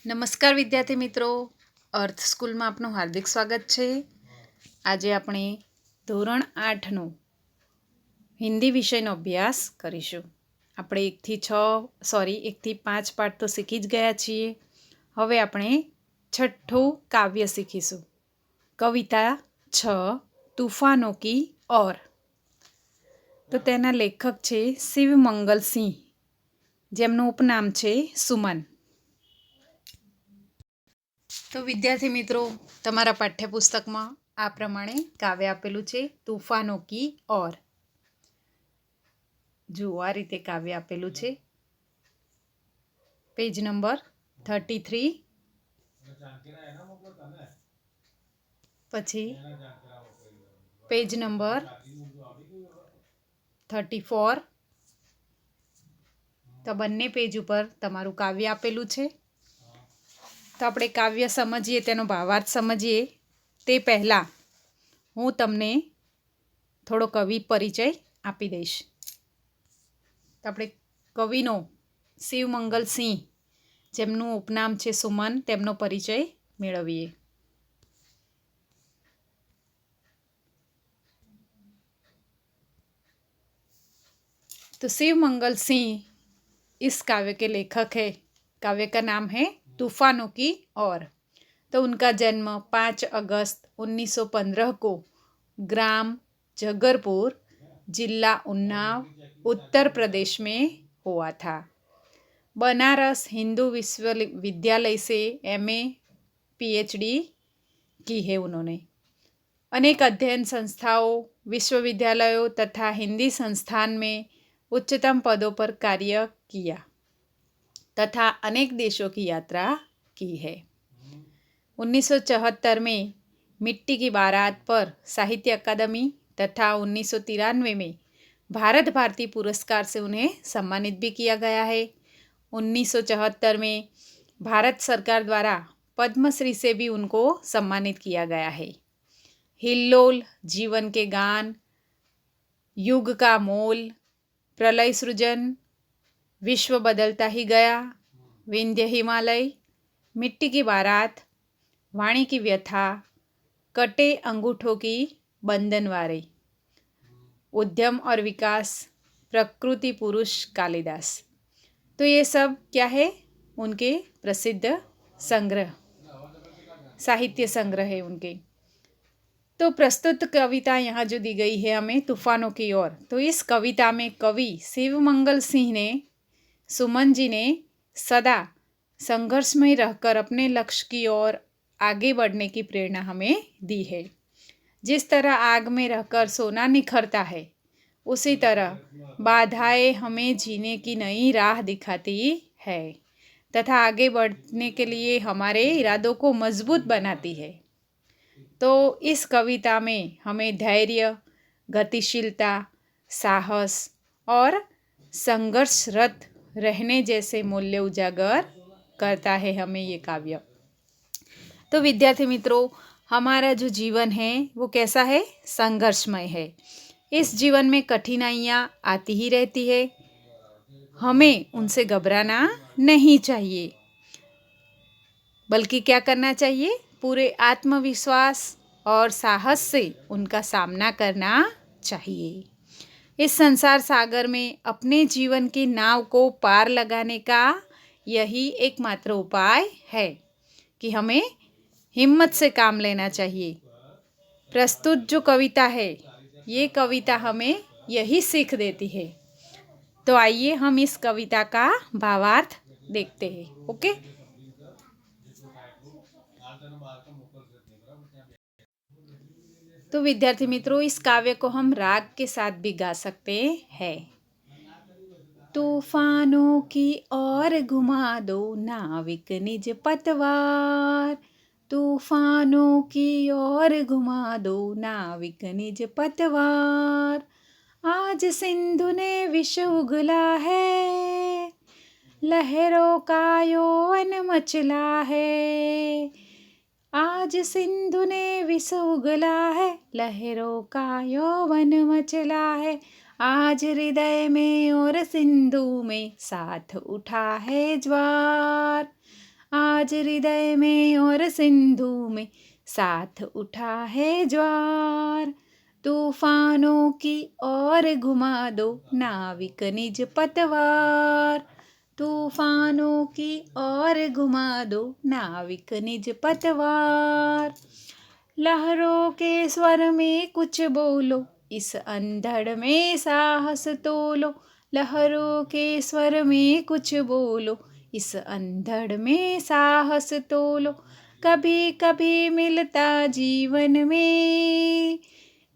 નમસ્કાર વિદ્યાર્થી મિત્રો, અર્થ સ્કૂલમાં આપનું હાર્દિક સ્વાગત છે. આજે આપણે ધોરણ 8નો હિન્દી વિષયનો અભ્યાસ કરીશું. આપણે 1થી 5 પાઠ તો શીખી જ ગયા છીએ. હવે આપણે છઠ્ઠું કાવ્ય શીખીશું. કવિતા 6 તૂફાનો કી ઓર. તો તેના લેખક છે શિવમંગલ સિંહ, જેમનું ઉપનામ છે સુમન. તો વિદ્યાર્થી મિત્રો, તમારા પાઠ્યપુસ્તકમાં આ પ્રમાણે કાવ્ય આપેલું છે, તૂફાનો કી ઓર. જુઓ, આ રીતે કાવ્ય આપેલું છે. પેજ નંબર 33, પછી પેજ નંબર 34. તો બંને પેજ ઉપર તમારું કાવ્ય આપેલું છે. તો આપણે કાવ્ય સમજીએ, તેનો ભાવાર્થ સમજીએ તે પહેલાં હું તમને થોડો કવિ પરિચય આપી દઈશ. તો આપણે કવિનો શિવમંગલ સિંહ, જેમનું ઉપનામ છે સુમન, તેમનો પરિચય મેળવીએ. तो शिवमंगल सिंह इस काव्य के लेखक है. काव्य का नाम है तूफानों की ओर. तो उनका जन्म 5 अगस्त 1915 को ग्राम जगरपुर, जिला उन्नाव, उत्तर प्रदेश में हुआ था. बनारस हिंदू विश्वविद्यालय से MA PhD की है उन्होंने. अनेक अध्ययन संस्थाओं, विश्वविद्यालयों तथा हिंदी संस्थान में उच्चतम पदों पर कार्य किया तथा अनेक देशों की यात्रा की है. 1974 में मिट्टी की बारात पर साहित्य अकादमी तथा 1993 में भारत भारती पुरस्कार से उन्हें सम्मानित भी किया गया है. 1974 में भारत सरकार द्वारा पद्मश्री से भी उनको सम्मानित किया गया है. हिल्लोल, जीवन के गान, युग का मोल, प्रलय सृजन, विश्व बदलता ही गया, विंध्य हिमालय, मिट्टी की बारात, वाणी की व्यथा, कटे अंगूठों की बंधनवारे, उद्यम और विकास, प्रकृति पुरुष कालिदास. तो ये सब क्या है? उनके प्रसिद्ध संग्रह, साहित्य संग्रह है उनके. तो प्रस्तुत कविता यहाँ जो दी गई है हमें, तूफानों की ओर. तो इस कविता में कवि शिवमंगल सिंह ने, सुमन जी ने सदा संघर्ष में रहकर अपने लक्ष्य की ओर आगे बढ़ने की प्रेरणा हमें दी है. जिस तरह आग में रहकर सोना निखरता है, उसी तरह बाधाएं हमें जीने की नई राह दिखाती है तथा आगे बढ़ने के लिए हमारे इरादों को मजबूत बनाती है. तो इस कविता में हमें धैर्य, गतिशीलता, साहस और संघर्षरत रहने जैसे मूल्य उजागर करता है हमें ये काव्य. तो विद्यार्थी मित्रों, हमारा जो जीवन है वो कैसा है? संघर्षमय है. इस जीवन में कठिनाइयाँ आती ही रहती है. हमें उनसे घबराना नहीं चाहिए, बल्कि क्या करना चाहिए? पूरे आत्मविश्वास और साहस से उनका सामना करना चाहिए. इस संसार सागर में अपने जीवन की नाव को पार लगाने का यही एकमात्र उपाय है कि हमें हिम्मत से काम लेना चाहिए. प्रस्तुत जो कविता है, ये कविता हमें यही सीख देती है. तो आइए हम इस कविता का भावार्थ देखते हैं. ओके. तो विद्यार्थी मित्रों, इस काव्य को हम राग के साथ भी गा सकते हैं. तूफानों की ओर घुमा दो नाविक निज पतवार, तूफानों की ओर घुमा दो नाविक निज पतवार. आज सिंधु ने विष उगला है, लहरों का यौवन मचला है. आज सिंधु ने विष उगला है, लहरों का यौवन मचला है. आज हृदय में और सिंधु में साथ उठा है ज्वार. आज हृदय में और सिंधु में साथ उठा है ज्वार। तूफानों की ओर घुमा दो नाविक निज पतवार। तूफानों की ओर घुमा दो नाविक निज पतवार। लहरों के स्वर में कुछ बोलो इस अंधड़ में साहस तोलो। लहरों के स्वर में कुछ बोलो इस अंधड़ में साहस तोलो। कभी कभी मिलता जीवन में,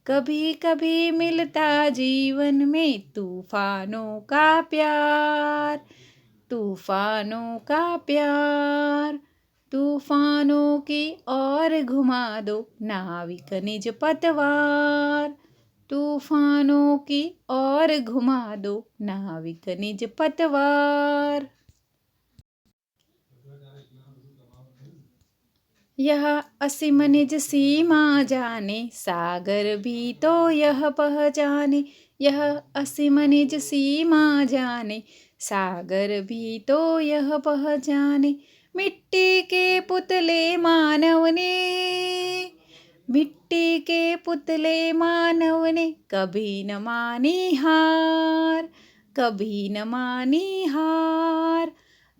कभी कभी मिलता जीवन में तूफानों का प्यार। तूफानों का प्यार। तूफानों की ओर घुमा दो नाविक निज पतवार। तूफानों की ओर घुमा दो नाविक निज पतवार। यह असीम निज सीमा जाने सागर भी तो यह पहचाने। यह असीम निज सीमा जाने सागर भी तो यह पहचाने। मिट्टी के पुतले मानव ने, मिट्टी के पुतले मानव ने कभी न मानी हार। कभी न मानी हार।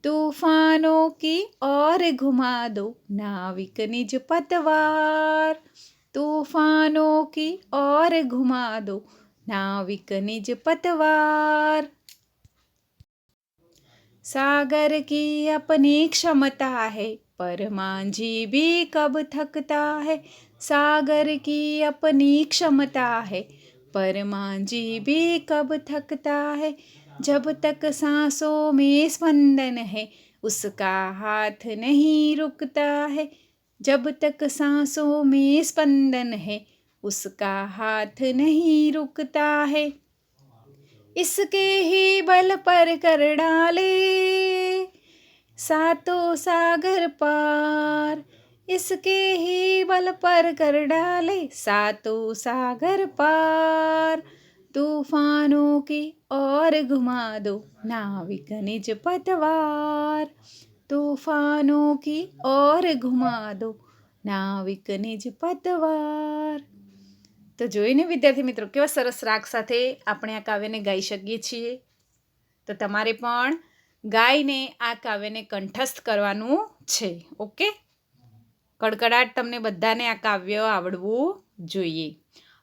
तूफानों की ओर घुमा दो नाविक निज पतवार। तूफानों की ओर घुमा दो नाविक निज पतवार। सागर की अपनी क्षमता है पर मांझी भी कब थकता है। सागर की अपनी क्षमता है पर मांझी भी कब थकता है। जब तक सांसों में स्पंदन है उसका हाथ नहीं रुकता है। जब तक सांसों में स्पंदन है उसका हाथ नहीं रुकता है। इसके ही बल पर कर डाले सातों सागर पार। इसके ही बल पर कर डाले सातों सागर पार। तूफानों की ओर घुमा दो नाविक निज पतवार। तूफानों की ओर घुमा दो નાવિક નિજ પતવાર। તો જોઈને વિદ્યાર્થી મિત્રો કેવા સરસ રાગ સાથે આપણે આ કાવ્યને ગાઈ શકીએ છીએ। તો તમારે પણ ગાઈને આ કાવ્યને કંઠસ્થ કરવાનું છે। ઓકે, કડકડાટ તમને બધાને આ કાવ્ય આવડવું જોઈએ।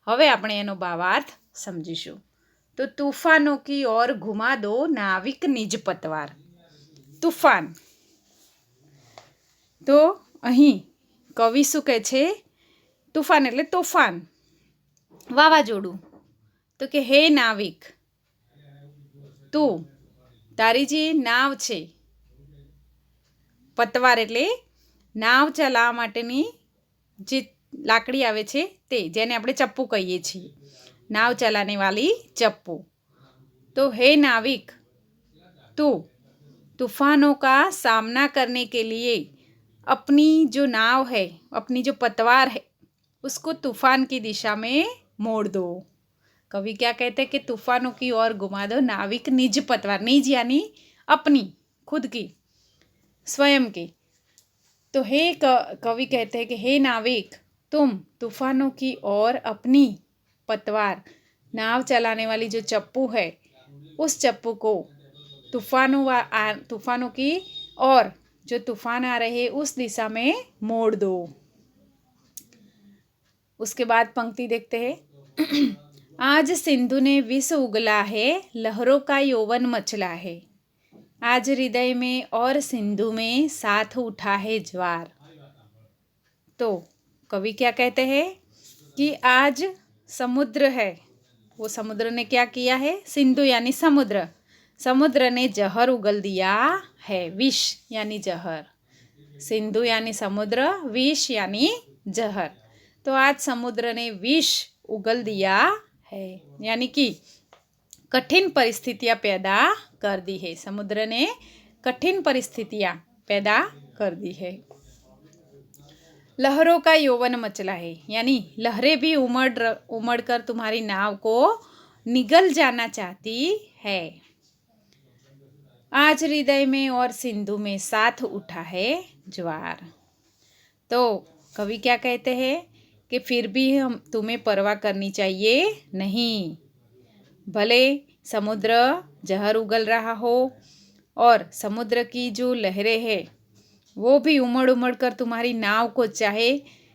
હવે આપણે એનો ભાવાર્થ સમજીશું। તો તૂફાનો કી ઓર ઘુમા દો નાવિક નિજ પતવાર। તૂફાન, તો અહીં કવિ શું કહે છે? તૂફાન એટલે તોફાન, વાવાઝોડું। તો કે હે નાવિક, તું તારી જે નાવ છે, પતવાર એટલે નાવ ચલાવવા માટેની જે લાકડી આવે છે તે, જેને આપણે ચપ્પુ કહીએ છીએ, नाव चलाने वाली चप्पू। तो हे नाविक, तू तूफानों का सामना करने के लिए अपनी जो नाव है, अपनी जो पतवार है, उसको तूफान की दिशा में मोड़ दो। कवि क्या कहते हैं कि तूफानों की ओर घुमा दो नाविक निज पतवार। निज यानी अपनी, खुद की, स्वयं की। तो हे कवि कहते हैं कि हे नाविक, तुम तूफानों की ओर अपनी पतवार, नाव चलाने वाली जो चप्पू है, उस चप्पू को तूफानों की और जो तूफान आ रहे उस दिशा में मोड़ दो। उसके बाद पंक्ति देखते हैं। आज सिंधु ने विष उगला है, लहरों का यौवन मचला है। आज हृदय में और सिंधु में साथ उठा है ज्वार। तो कवि क्या कहते हैं कि आज समुद्र है, वो समुद्र ने क्या किया है? सिंधु यानी समुद्र, समुद्र ने जहर उगल दिया है। विष यानी जहर, सिंधु यानी समुद्र, विष यानी जहर। तो आज समुद्र ने विष उगल दिया है, यानी कि कठिन परिस्थितियां पैदा कर दी है। समुद्र ने कठिन परिस्थितियां पैदा कर दी है। लहरों का यौवन मचला है, यानी लहरें भी उमड़ कर तुम्हारी नाव को निगल जाना चाहती है। आज हृदय में और सिंधु में साथ उठा है ज्वार। तो कवि क्या कहते हैं कि फिर भी हम तुम्हें परवाह करनी चाहिए नहीं। भले समुद्र जहर उगल रहा हो और समुद्र की जो लहरें हैं वो भी उमड़ उमड़ कर तुम्हारी नाव को चाहे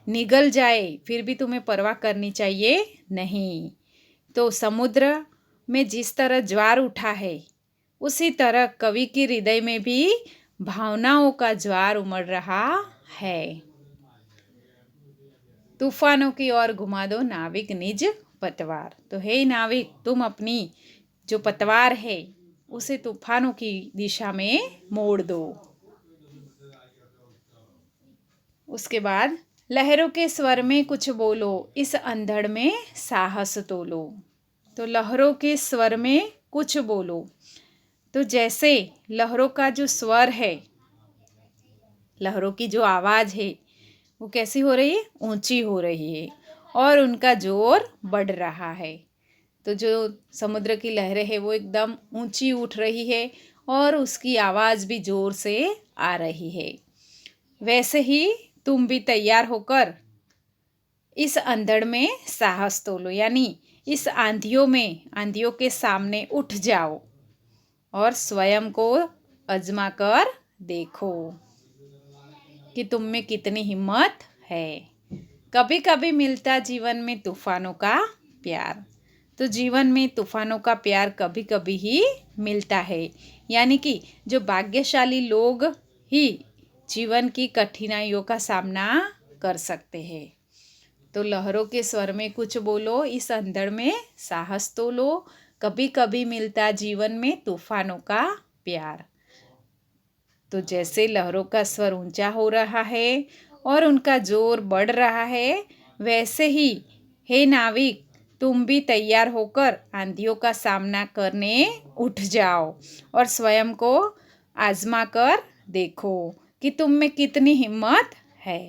निगल जाए, फिर भी तुम्हें परवाह करनी चाहिए नहीं। तो समुद्र में जिस तरह ज्वार उठा है उसी तरह कवि के हृदय में भी भावनाओं का ज्वार उमड़ रहा है। तूफानों की ओर घुमा दो नाविक निज पतवार। तो हे नाविक, तुम अपनी जो पतवार है उसे तूफानों की दिशा में मोड़ दो। उसके बाद लहरों के स्वर में कुछ बोलो, इस अंधड़ में साहस तोलो। तो लहरों के स्वर में कुछ बोलो। तो जैसे लहरों का जो स्वर है, लहरों की जो आवाज़ है वो कैसी हो रही है? ऊंची हो रही है और उनका जोर बढ़ रहा है। तो जो समुद्र की लहरें हैं वो एकदम ऊंची उठ रही है और उसकी आवाज़ भी ज़ोर से आ रही है। वैसे ही तुम भी तैयार होकर इस अंधड़ में साहस तोलो, यानी इस आंधियों के सामने उठ जाओ और स्वयं को आजमा कर देखो कि तुम में कितनी हिम्मत है। कभी कभी मिलता जीवन में तूफानों का प्यार। तो जीवन में तूफानों का प्यार कभी कभी ही मिलता है, यानी कि जो भाग्यशाली लोग ही जीवन की कठिनाइयों का सामना कर सकते हैं। तो लहरों के स्वर में कुछ बोलो, इस अंधड़ में साहस तोलो, कभी कभी मिलता जीवन में तूफानों का प्यार। तो जैसे लहरों का स्वर ऊंचा हो रहा है और उनका जोर बढ़ रहा है, वैसे ही हे नाविक, तुम भी तैयार होकर आंधियों का सामना करने उठ जाओ और स्वयं को आजमा कर देखो कि तुम में कितनी हिम्मत है।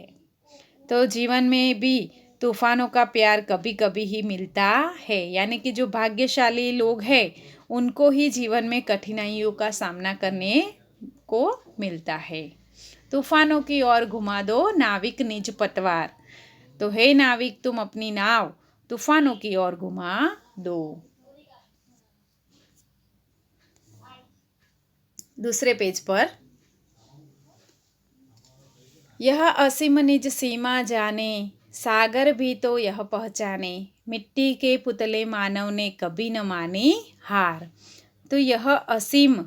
तो जीवन में भी तूफानों का प्यार कभी कभी ही मिलता है, यानी कि जो भाग्यशाली लोग हैं उनको ही जीवन में कठिनाइयों का सामना करने को मिलता है। तूफानों की ओर घुमा दो नाविक निज पतवार। तो हे नाविक, तुम अपनी नाव तूफानों की ओर घुमा दो। दूसरे पेज पर, यह असीम निज सीमा जाने, सागर भी तो यह पहचाने, मिट्टी के पुतले मानव ने कभी न मानी हार। तो यह असीम,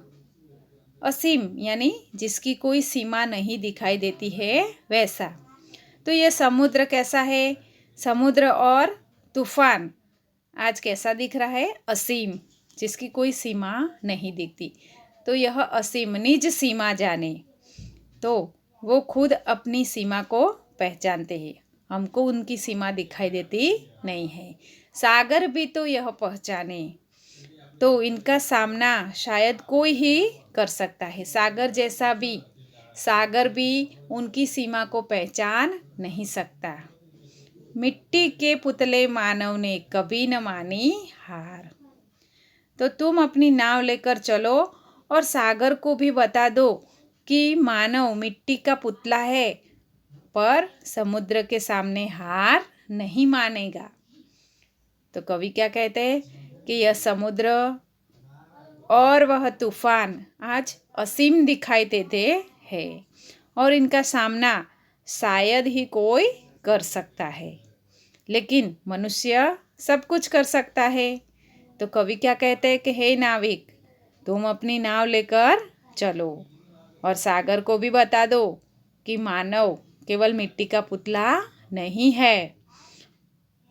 असीम यानी जिसकी कोई सीमा नहीं दिखाई देती है वैसा। तो यह समुद्र कैसा है? समुद्र और तूफान आज कैसा दिख रहा है? असीम, जिसकी कोई सीमा नहीं दिखती। तो यह असीम निज सीमा जाने, तो वो खुद अपनी सीमा को पहचानते हैं, हमको उनकी सीमा दिखाई देती नहीं है। सागर भी तो यह पहचाने, तो इनका सामना शायद कोई ही कर सकता है। सागर भी उनकी सीमा को पहचान नहीं सकता। मिट्टी के पुतले मानव ने कभी न मानी हार। तो तुम अपनी नाव लेकर चलो और सागर को भी बता दो कि मानव मिट्टी का पुतला है, पर समुद्र के सामने हार नहीं मानेगा। तो कवि क्या कहते हैं कि यह समुद्र और वह तूफान आज असीम दिखाई देते हैं और इनका सामना शायद ही कोई कर सकता है, लेकिन मनुष्य सब कुछ कर सकता है। तो कवि क्या कहते हैं कि हे नाविक, तुम अपनी नाव लेकर चलो और सागर को भी बता दो कि मानव केवल मिट्टी का पुतला नहीं है,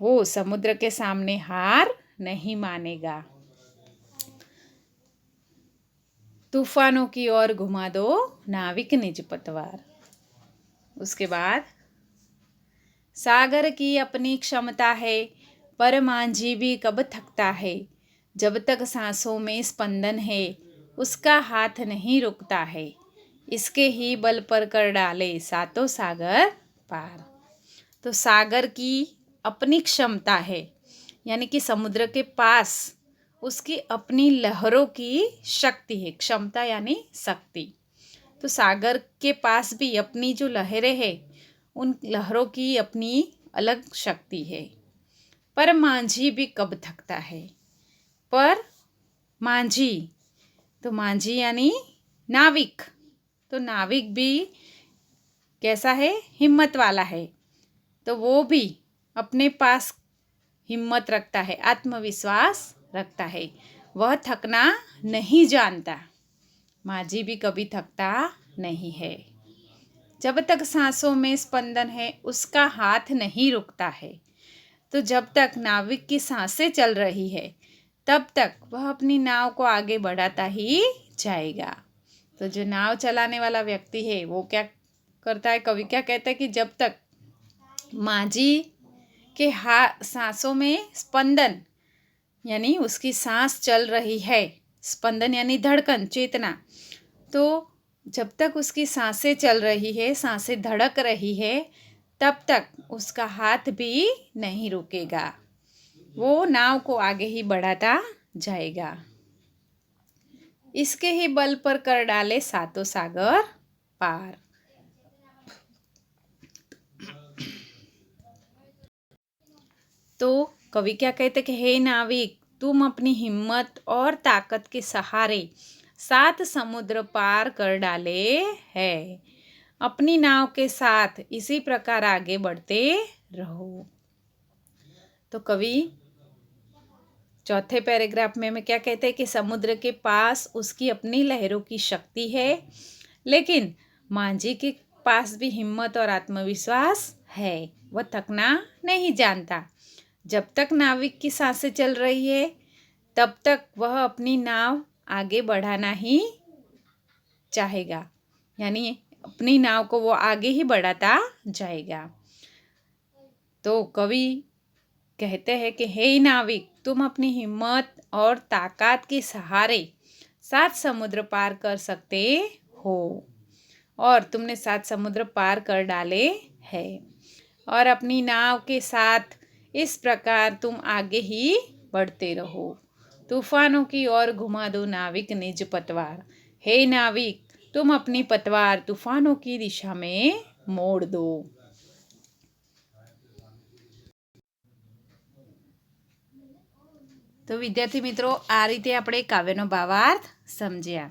वो समुद्र के सामने हार नहीं मानेगा। तूफानों की ओर घुमा दो नाविक निज पतवार। उसके बाद, सागर की अपनी क्षमता है, पर मांझी भी कब थकता है, जब तक सांसों में स्पंदन है उसका हाथ नहीं रुकता है, इसके ही बल पर कर डाले सातों सागर पार। तो सागर की अपनी क्षमता है, यानी कि समुद्र के पास उसकी अपनी लहरों की शक्ति है। क्षमता यानी शक्ति। तो सागर के पास भी अपनी जो लहरें हैं, उन लहरों की अपनी अलग शक्ति है। पर मांझी भी कब थकता है। पर मांझी, तो मांझी यानी नाविक। तो नाविक भी कैसा है, हिम्मत वाला है। तो वो भी अपने पास हिम्मत रखता है, आत्मविश्वास रखता है। वह थकना नहीं जानता। मांझी भी कभी थकता नहीं है। जब तक सांसों में स्पंदन है उसका हाथ नहीं रुकता है। तो जब तक नाविक की सांसें चल रही है तब तक वह अपनी नाव को आगे बढ़ाता ही जाएगा। तो जो नाव चलाने वाला व्यक्ति है वो क्या करता है, कवि क्या कहता है कि जब तक मांझी के सांसों में स्पंदन यानी उसकी सांस चल रही है, स्पंदन यानी धड़कन, चेतना, तो जब तक उसकी सांसें चल रही है, सांसें धड़क रही है, तब तक उसका हाथ भी नहीं रुकेगा। वो नाव को आगे ही बढ़ाता जाएगा। इसके ही बल पर कर डाले सातों सागर पार। तो कवि क्या कहते कि हे नाविक, तुम अपनी हिम्मत और ताकत के सहारे 7 समुद्र पार कर डाले हैं। अपनी नाव के साथ इसी प्रकार आगे बढ़ते रहो। तो कवि चौथे पैराग्राफ में हमें क्या कहते हैं कि समुद्र के पास उसकी अपनी लहरों की शक्ति है, लेकिन मांझी के पास भी हिम्मत और आत्मविश्वास है। वह थकना नहीं जानता। जब तक नाविक की सांसें चल रही है तब तक वह अपनी नाव आगे बढ़ाना ही चाहेगा, यानी अपनी नाव को वो आगे ही बढ़ाता जाएगा। तो कवि कहते हैं कि हे नाविक, तुम अपनी हिम्मत और ताकत के सहारे 7 समुद्र पार कर सकते हो और तुमने 7 समुद्र पार कर डाले हैं। और अपनी नाव के साथ इस प्रकार तुम आगे ही बढ़ते रहो। तूफानों की ओर घुमा दो नाविक निज पतवार। हे नाविक, तुम अपनी पतवार तूफानों की दिशा में मोड़ दो। तो विद्यार्थी मित्रों, आ रीते આપણે કાવ્યનો ભાવાર્થ સમજ્યા।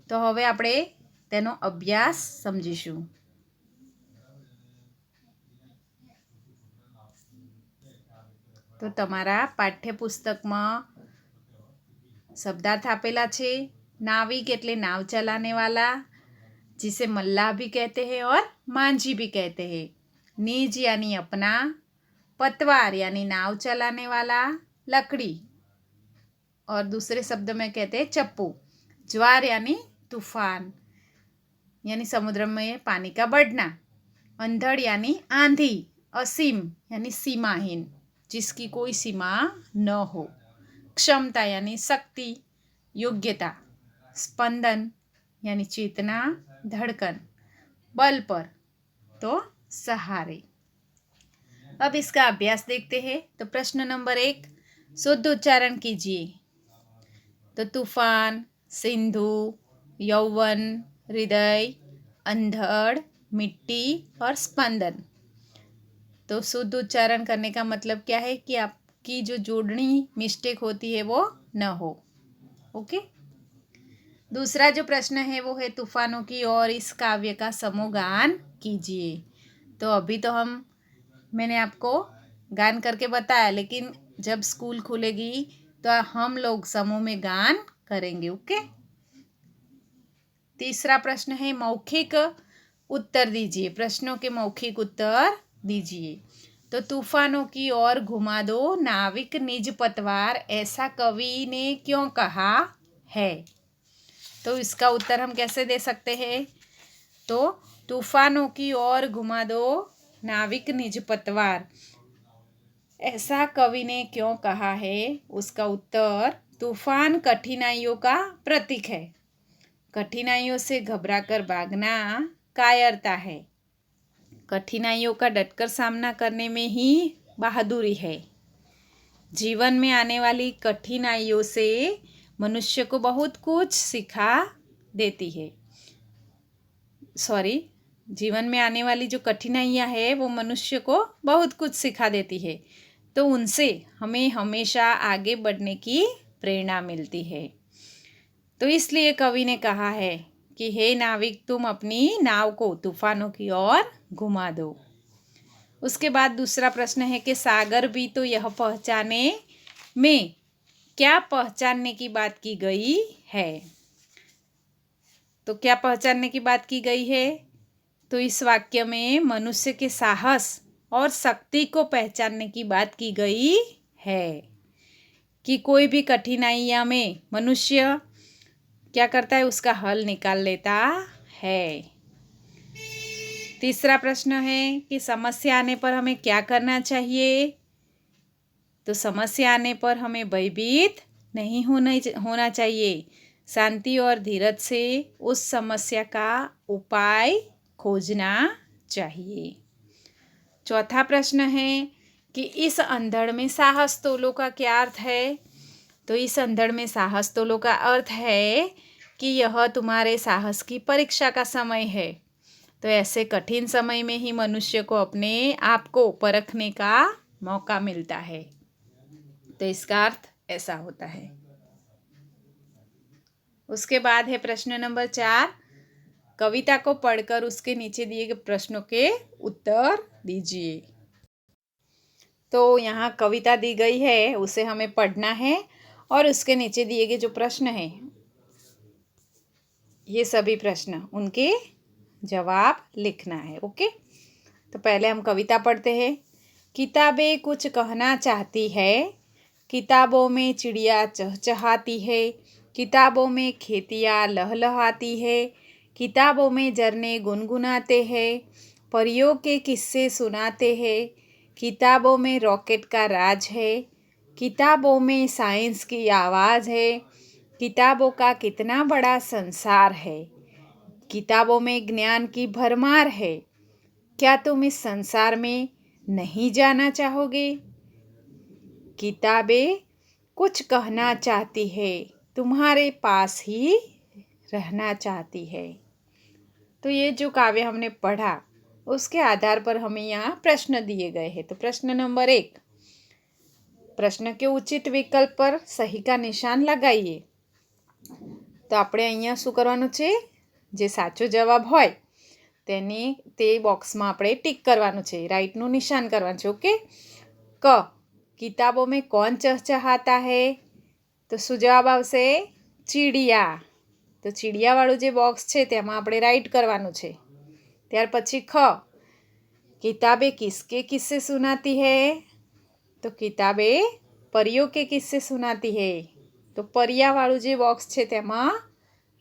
તો હવે આપણે તેનો અભ્યાસ સમજીશું। તો તમારા પાઠ્યપુસ્તકમાં शब्दार्थ आपेला छे। नाविक एटले नाव चलाने वाला, जिसे मल्लाह भी कहते हैं और मांझी भी कहते हैं। निज यानी अपना, पतवार यानी नाव चलाने वाला, लकड़ी और दूसरे शब्द में कहते हैं चप्पू। ज्वार यानी तूफान यानी समुद्र में पानी का बढ़ना। अंधड़ यानी आंधी। असीम यानी सीमाहीन, जिसकी कोई सीमा न हो। क्षमता यानी शक्ति, योग्यता। स्पंदन यानी चेतना, धड़कन। बल पर तो सहारे। अब इसका अभ्यास देखते हैं। तो प्रश्न नंबर 1, शुद्ध उच्चारण कीजिए। तो तूफान, सिंधु, यौवन, हृदय, अंधड़, मिट्टी और स्पंदन। तो शुद्ध उच्चारण करने का मतलब क्या है कि आपकी जो जोड़नी मिस्टेक होती है वो न हो। ओके। दूसरा जो प्रश्न है वो है तूफानों की ओर इस काव्य का समूह गान कीजिए। तो अभी तो मैंने आपको गान करके बताया, लेकिन जब स्कूल खुलेगी तो हम लोग समूह में गान करेंगे। ओके। तीसरा प्रश्न है मौखिक उत्तर दीजिए। प्रश्नों के मौखिक उत्तर दीजिए। तो तूफानों की ओर घुमा दो नाविक निज पतवार, ऐसा कवि ने क्यों कहा है। तो इसका उत्तर हम कैसे दे सकते हैं। तो तूफानों की ओर घुमा दो नाविक निज पतवार, ऐसा कवि ने क्यों कहा है। उसका उत्तर, तूफान कठिनाइयों का प्रतीक है। कठिनाइयों से घबराकर भागना कायरता है। कठिनाइयों का डटकर सामना करने में ही बहादुरी है। जीवन में आने वाली कठिनाइयों से मनुष्य को बहुत कुछ सिखा देती है। जीवन में आने वाली जो कठिनाइयाँ है वो मनुष्य को बहुत कुछ सिखा देती है, तो उनसे हमें हमेशा आगे बढ़ने की प्रेरणा मिलती है। तो इसलिए कवि ने कहा है कि हे नाविक, तुम अपनी नाव को तूफानों की ओर घुमा दो। उसके बाद दूसरा प्रश्न है कि सागर भी तो यह पहचाने में क्या पहचानने की बात की गई है। तो क्या पहचानने की बात की गई है? तो इस वाक्य में मनुष्य के साहस और शक्ति को पहचानने की बात की गई है कि कोई भी कठिनाइयाँ में मनुष्य क्या करता है, उसका हल निकाल लेता है। तीसरा प्रश्न है कि समस्या आने पर हमें क्या करना चाहिए। तो समस्या आने पर हमें भयभीत नहीं होना चाहिए, शांति और धीरज से उस समस्या का उपाय खोजना चाहिए। चौथा प्रश्न है कि इस अंधड़ में साहस तोलो का क्या अर्थ है। तो इस अंधड़ में साहस तोलो का अर्थ है कि यह तुम्हारे साहस की परीक्षा का समय है। तो ऐसे कठिन समय में ही मनुष्य को अपने आप को परखने का मौका मिलता है। तो इसका अर्थ ऐसा होता है। उसके बाद है प्रश्न नंबर 4, कविता को पढ़कर उसके नीचे दिए गए प्रश्नों के उत्तर दीजिए। तो यहाँ कविता दी गई है, उसे हमें पढ़ना है और उसके नीचे दिए गए जो प्रश्न हैं, ये सभी प्रश्न उनके जवाब लिखना है। ओके, तो पहले हम कविता पढ़ते हैं। किताबें कुछ कहना चाहती है, किताबों में चिड़िया चहचहाती है, किताबों में खेतियाँ लहलहाती है, किताबों में झरने गुनगुनाते हैं, परियों के किस्से सुनाते हैं, किताबों में रॉकेट का राज है, किताबों में साइंस की आवाज़ है, किताबों का कितना बड़ा संसार है, किताबों में ज्ञान की भरमार है। क्या तुम इस संसार में नहीं जाना चाहोगे? किताबें कुछ कहना चाहती है, तुम्हारे पास ही रहना चाहती है। तो ये जो काव्य हमने पढ़ा उसके आधार पर हमें यहाँ प्रश्न दिए गए हैं। तो प्रश्न नंबर 1, प्रश्न के उचित विकल्प पर सही का निशान लगाइए। तो આપણે અહીંયા શું કરવાનું છે, જે સાચો જવાબ હોય તે બોક્સમાં આપણે ટીક કરવાનું છે, રાઈટનું નિશાન કરવાનું છે। ઓકે, ક, किताबों में कौन चहचहाता है। तो શું જવાબ આવશે? ચીડિયા। તો ચીડિયાવાળું જે બોક્સ છે તેમાં આપણે રાઈટ કરવાનું છે। ત્યાર પછી ખ, किताबें किसके किस्से सुनाती है। तो किताबें परियों के किस्से सुनाती है। तो परियावाળું જે બોક્સ છે તેમાં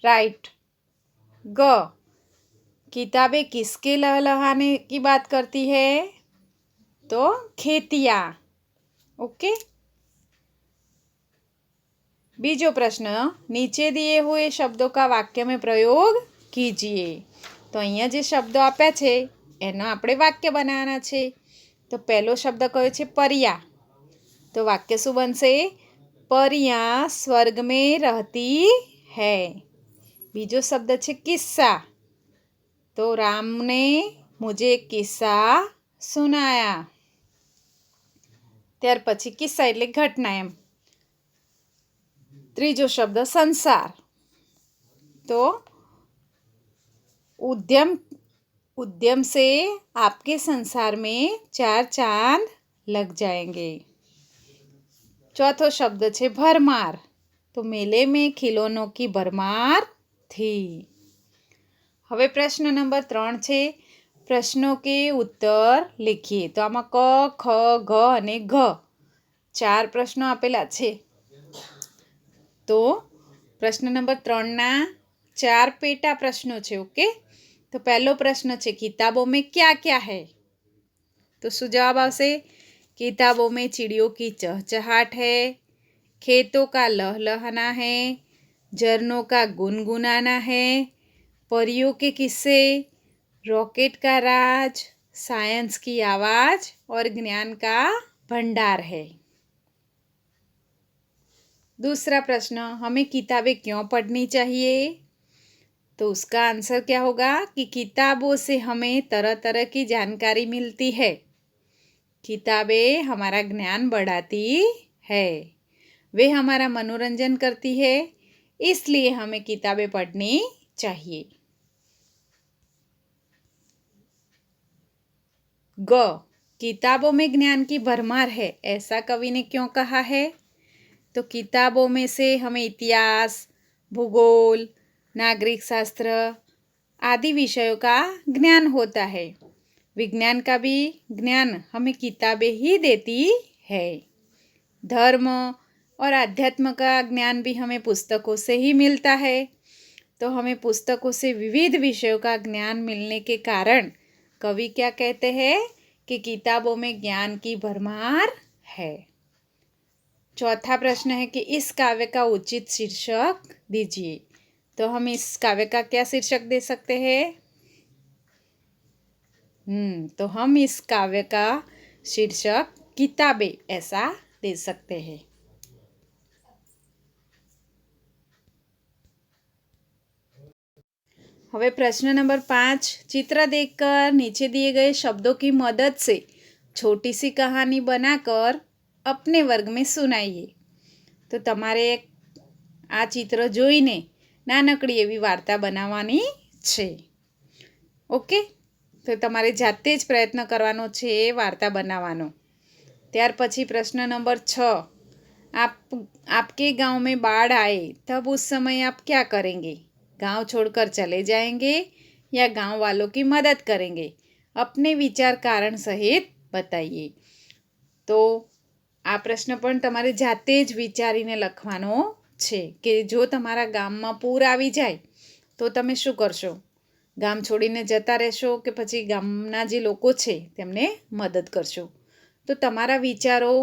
राइट। ग, किताबें किसके लहलहाने की बात करती है। तो खेतिया। ओके, बीजो प्रश्न, नीचे दिए हुए शब्दों का वाक्य में प्रयोग कीजिए। तो अहींया जे शब्दों आप्या छे एनो आपणे वाक्य बनाववाना छे। तो पहलो शब्द कयो छे परिया। तो वाक्य शुं बनशे? परिया स्वर्ग में रहती है। बीजो शब्द छे किस्सा। तो राम ने मुझे किस्सा सुनाया। त्यार पछी किस्सा एटले घटना एम। त्रीजो शब्द संसार। तो उद्यम से आपके संसार में 4 चांद लग जाएंगे। चौथो शब्द छे भरमार। तो मेले में खिलौनों की भरमार थी। हवे प्रश्न नंबर 3 छे, प्रश्नों के उत्तर लिखिए। तो आमां क, ख, ग अने घ 4 प्रश्नों आपेला छे। तो प्रश्न नंबर 3 ना 4 पेटा प्रश्नों छे। ओके, तो पहलो प्रश्न छे किताबों में क्या क्या है। तो शुं जवाब आवशे? किताबों में चिड़ियों की चहचहाट है, खेतों का लहलहाना है, झरनों का गुनगुनाना है, परियों के किस्से, रॉकेट का राज, साइंस की आवाज़ और ज्ञान का भंडार है। दूसरा प्रश्न, हमें किताबें क्यों पढ़नी चाहिए? तो उसका आंसर क्या होगा कि किताबों से हमें तरह तरह की जानकारी मिलती है। किताबें हमारा ज्ञान बढ़ाती है, वे हमारा मनोरंजन करती है, इसलिए हमें किताबें पढ़नी चाहिए। ग, किताबों में ज्ञान की भरमार है, ऐसा कवि ने क्यों कहा है? तो किताबों में से हमें इतिहास, भूगोल, नागरिक शास्त्र आदि विषयों का ज्ञान होता है। विज्ञान का भी ज्ञान हमें किताबें ही देती है। धर्म और अध्यात्म का ज्ञान भी हमें पुस्तकों से ही मिलता है। तो हमें पुस्तकों से विविध विषयों का ज्ञान मिलने के कारण कवि क्या कहते हैं कि किताबों में ज्ञान की भरमार है। चौथा प्रश्न है कि इस काव्य का उचित शीर्षक दीजिए। तो हम इस काव्य का क्या शीर्षक दे सकते हैं? तो हम इस काव्य का शीर्षक किताबें ऐसा दे सकते हैं। હવે પ્રશ્ન નંબર 5, चित्र देखकर नीचे दिए गए शब्दों की मदद से छोटी सी कहानी बनाकर अपने वर्ग में सुनाइए। तो તમારે આ ચિત્ર જોઈને નાનકડી એવી વાર્તા બનાવવાની છે। ઓકે, તો તમારે જાતે જ પ્રયત્ન કરવાનો છે એ વાર્તા બનાવવાનો। ત્યાર પછી પ્રશ્ન નંબર 6, आपके गांव में बाढ़ आए तब उस समय आप क्या करेंगे? गांव छोड़कर चले जाएंगे या गांव वालों की मदद करेंगे? अपने विचार कारण सहित बताइए। तो આ પ્રશ્ન પણ તમારે જાતે જ વિચારીને લખવાનો છે કે જો તમારા ગામમાં પૂર આવી જાય તો તમે શું કરશો? ગામ છોડીને જતા રહેશો કે પછી ગામના જે લોકો છે તેમને મદદ કરશો? તો તમારા વિચારો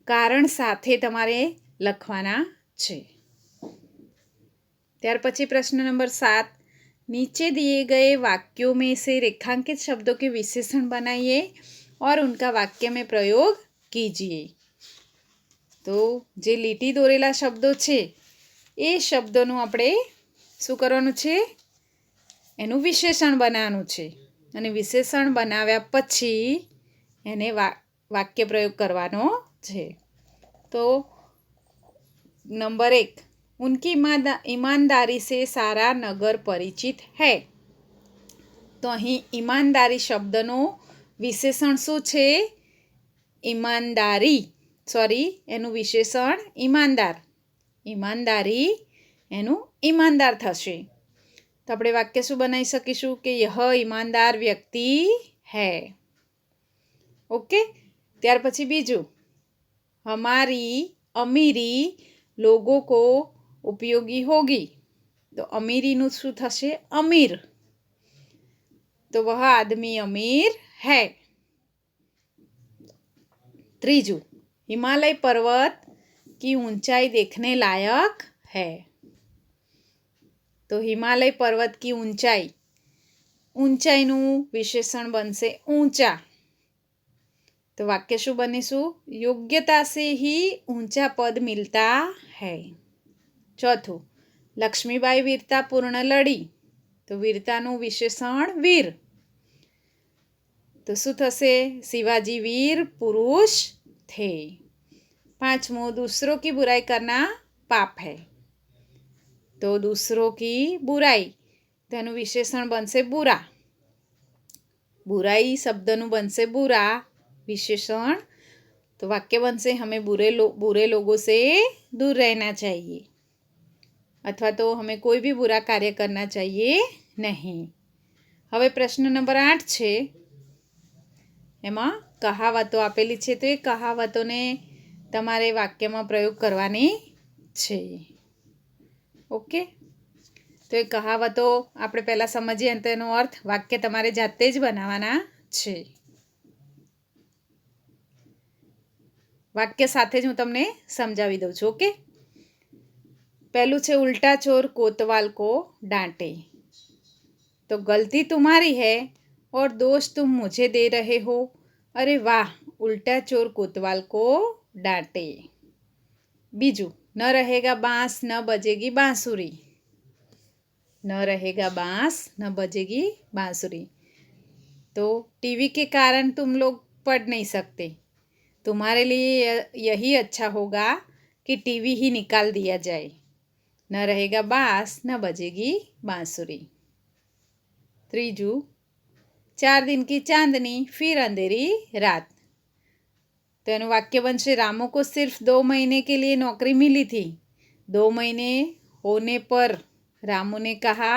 કારણ સાથે તમારે લખવાના છે। ત્યાર પછી પ્રશ્ન નંબર 7, नीचे दिए गए वाक्यों में से रेखांकित शब्दों के विशेषण बनाइए और उनका वाक्य में प्रयोग कीजिए। तो જે લીટી દોરેલા શબ્દો છે એ શબ્દોનું આપણે શું કરવાનું છે? એનું વિશેષણ બનાવવાનું છે અને વિશેષણ બનાવ્યા પછી એને વાક્ય પ્રયોગ કરવાનો છે। તો નંબર 1, उनकी ईमानदारी से सारा नगर परिचित है। तो અહીં ईमानदारी શબ્દનું વિશેષણ શું છે? ईमानदारी, સોરી, એનું વિશેષણ ईमानदार। ईमानदारी એનું ईमानदार થશે। તો આપણે વાક્ય શું બનાવી શકીશું કે यह ईमानदार व्यक्ति है। ઓકે, ત્યાર પછી બીજું, हमारी अमीरी लोगों को उपयोगी होगी। तो अमीरीનું શું થશે? अमीर। तो वह आदमी अमीर है। ત્રીજું, हिमालय पर्वत की ऊंचाई देखने लायक है। तो हिमालय पर्वत की ऊंचाई, ઊંચાઈનું વિશેષણ બનશે ऊंचा। तो वाक्य શું બનીશું? योग्यता से ही ऊंचा पद मिलता है। चौथું, लक्ष्मीबाई वीरतापूर्ण लड़ी। तो वीरताનું વિશેષણ વીર। तो શું થશે? शिवाजी वीर पुरुष थे। पांचवुं, दूसरों की बुराई करना पाप है। तो दूसरों की बुराई, તેનું વિશેષણ બનશે बुरा। बुराई શબ્દનું બનશે बुरा विशेषण। तो वाक्य बनसे हमें बुरे लोगों से दूर रहना चाहिए, अथवा तो हमें कोई भी बुरा कार्य करना चाहिए नहीं। હવે પ્રશ્ન નંબર 8 છે, એમાં કહાવતો આપેલી છે। તો એ કહાવતોને તમારે વાક્યમાં પ્રયોગ કરવાની છે। ઓકે, તો એ કહાવતો આપણે પહેલાં સમજીએ તેનો અર્થ વાક્ય તમારે જાતે જ બનાવવાના છે। વાક્ય સાથે જ હું તમને સમજાવી દઉં છું। ઓકે, पहलू છે, उल्टा चोर कोतवाल को डांटे। तो गलती तुम्हारी है और दोष तुम मुझे दे रहे हो। अरे वाह, उल्टा चोर कोतवाल को डांटे। बीजू, न रहेगा बांस न बजेगी बांसुरी। न रहेगा बांस न बजेगी बांसुरी। तो टीवी के कारण तुम लोग पढ़ नहीं सकते। तुम्हारे लिए यही अच्छा होगा कि टीवी ही निकाल दिया जाए। न रहेगा बांस न बजेगी बांसुरी। त्रीजू, 4 दिन की चांदनी फिर अंधेरी रात। तो એનું વાક્ય બનશે रामू को सिर्फ 2 महीने के लिए नौकरी मिली थी। 2 महीने होने पर रामू ने कहा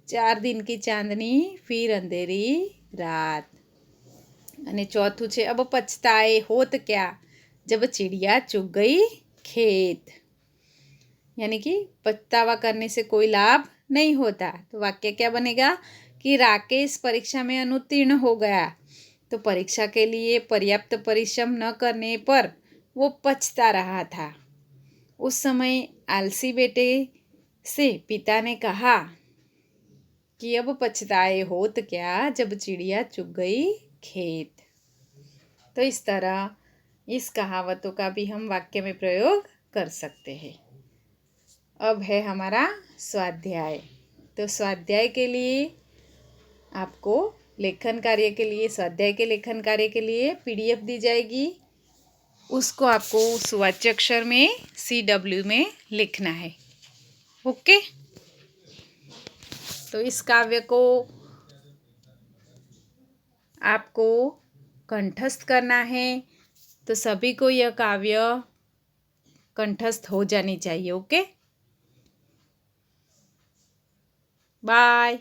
4 दिन की चांदनी फिर अंधेरी रात। અને ચોથું છે अब पछताए होत क्या जब चिड़िया चुग गई खेत। यानी कि पछतावा करने से कोई लाभ नहीं होता। तो वाक्य क्या बनेगा कि राकेश परीक्षा में अनुत्तीर्ण हो गया, तो परीक्षा के लिए पर्याप्त परिश्रम न करने पर वो पछता रहा था। उस समय आलसी बेटे से पिता ने कहा कि अब पछताए होत क्या जब चिड़िया चुग गई खेत। तो इस तरह इस कहावतों का भी हम वाक्य में प्रयोग कर सकते हैं। अब है हमारा स्वाध्याय। तो स्वाध्याय के लिए आपको लेखन कार्य के लिए स्वाध्याय के लेखन कार्य के लिए पीडीएफ दी जाएगी। उसको आपको सुवाच्य अक्षर में CW में लिखना है। ओके। तो इस काव्य को आपको कंठस्थ करना है। तो सभी को यह काव्य कंठस्थ हो जानी चाहिए। Okay, bye.